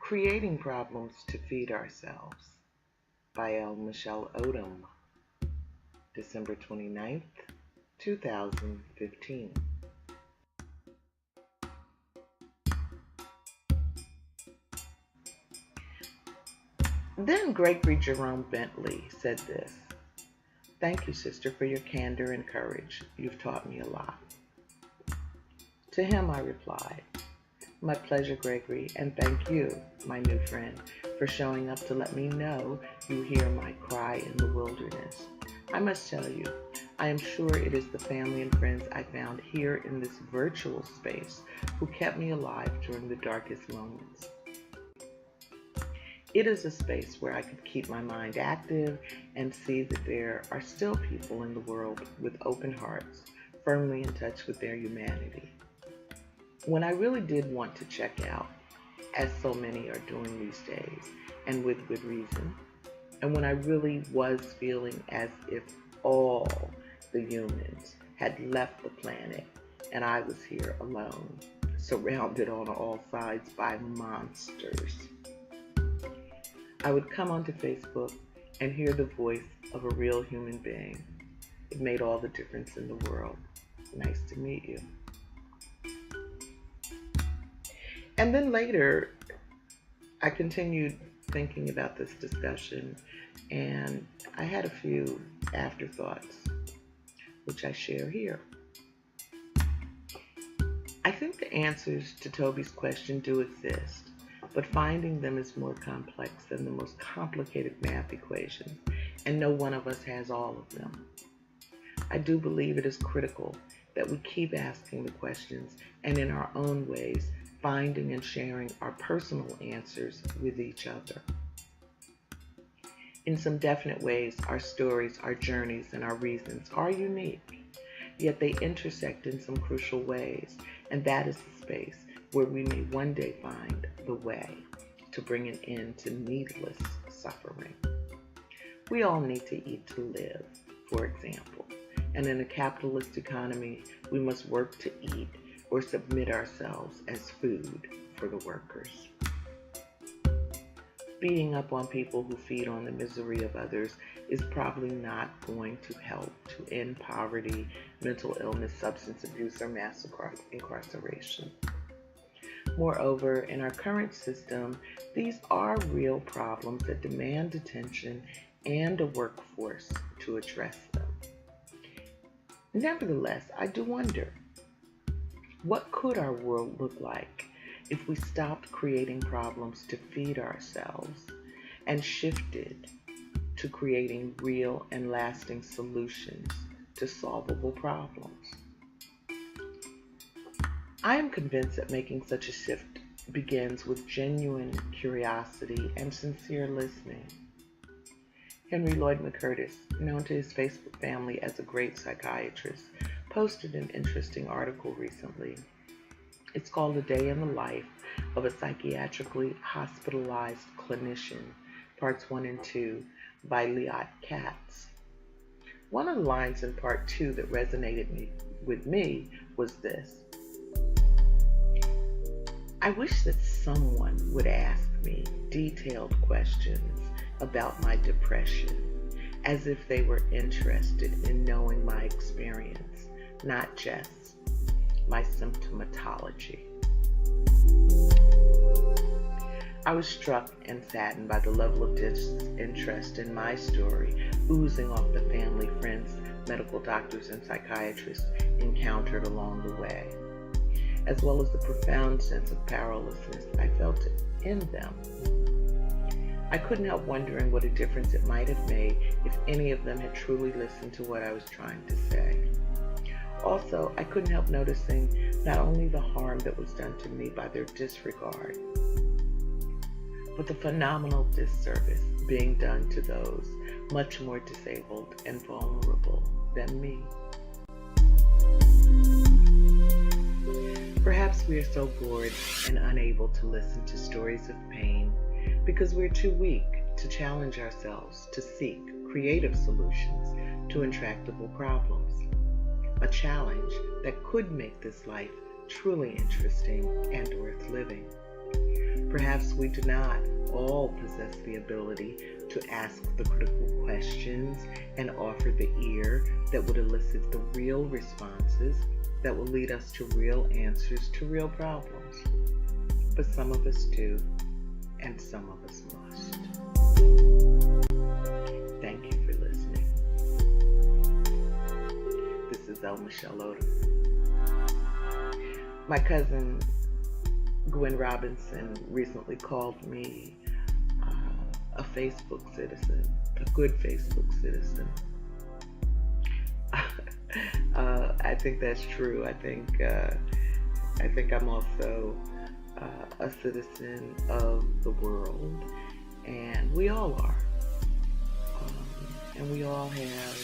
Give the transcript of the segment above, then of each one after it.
Creating Problems to Feed Ourselves by Michelle Odom, December 29th, 2015. Then Gregory Jerome Bentley said this: "Thank you, sister, for your candor and courage. You've taught me a lot." To him I replied, "My pleasure, Gregory, and thank you, my new friend, for showing up to let me know you hear my cry in the wilderness. I must tell you, I am sure it is the family and friends I found here in this virtual space who kept me alive during the darkest moments. It is a space where I could keep my mind active and see that there are still people in the world with open hearts, firmly in touch with their humanity. When I really did want to check out, as so many are doing these days, and with good reason, and when I really was feeling as if all the humans had left the planet and I was here alone, surrounded on all sides by monsters, I would come onto Facebook and hear the voice of a real human being. It made all the difference in the world. Nice to meet you." And then later, I continued thinking about this discussion, and I had a few afterthoughts, which I share here. I think the answers to Toby's question do exist, but finding them is more complex than the most complicated math equations, and no one of us has all of them. I do believe it is critical that we keep asking the questions and in our own ways finding and sharing our personal answers with each other. In some definite ways, our stories, our journeys, and our reasons are unique, yet they intersect in some crucial ways, and that is the space where we may one day find the way to bring an end to needless suffering. We all need to eat to live, for example, and in a capitalist economy, we must work to eat or submit ourselves as food for the workers. Beating up on people who feed on the misery of others is probably not going to help to end poverty, mental illness, substance abuse, or mass incarceration. Moreover, in our current system, these are real problems that demand attention and a workforce to address them. Nevertheless, I do wonder, what could our world look like if we stopped creating problems to feed ourselves and shifted to creating real and lasting solutions to solvable problems? I am convinced that making such a shift begins with genuine curiosity and sincere listening. Henry Lloyd McCurtis, known to his Facebook family as a great psychiatrist, posted an interesting article recently. It's called "A Day in the Life of a Psychiatrically Hospitalized Clinician," Parts 1 and 2, by MacLeod. One of the lines in Part 2 that resonated with me was this: "I wish that someone would ask me detailed questions about my depression, as if they were interested in knowing my experience, not just my symptomatology." I was struck and saddened by the level of disinterest in my story oozing off the family, friends, medical doctors, and psychiatrists encountered along the way, as well as the profound sense of powerlessness I felt in them. I couldn't help wondering what a difference it might have made if any of them had truly listened to what I was trying to say. Also, I couldn't help noticing not only the harm that was done to me by their disregard, but the phenomenal disservice being done to those much more disabled and vulnerable than me. Perhaps we are so bored and unable to listen to stories of pain because we're too weak to challenge ourselves to seek creative solutions to intractable problems. A challenge that could make this life truly interesting and worth living. Perhaps we do not all possess the ability to ask the critical questions and offer the ear that would elicit the real responses that will lead us to real answers to real problems. But some of us do, and some of us must. Thank you for listening. This is Michelle Odom. My cousin Gwen Robinson recently called me a Facebook citizen, a good Facebook citizen. I think that's true. I think I'm also a citizen of the world, and we all are. And we all have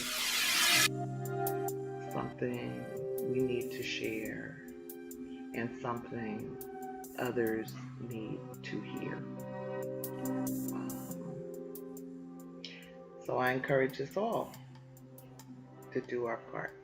something we need to share and something others need to hear. So I encourage us all to do our part.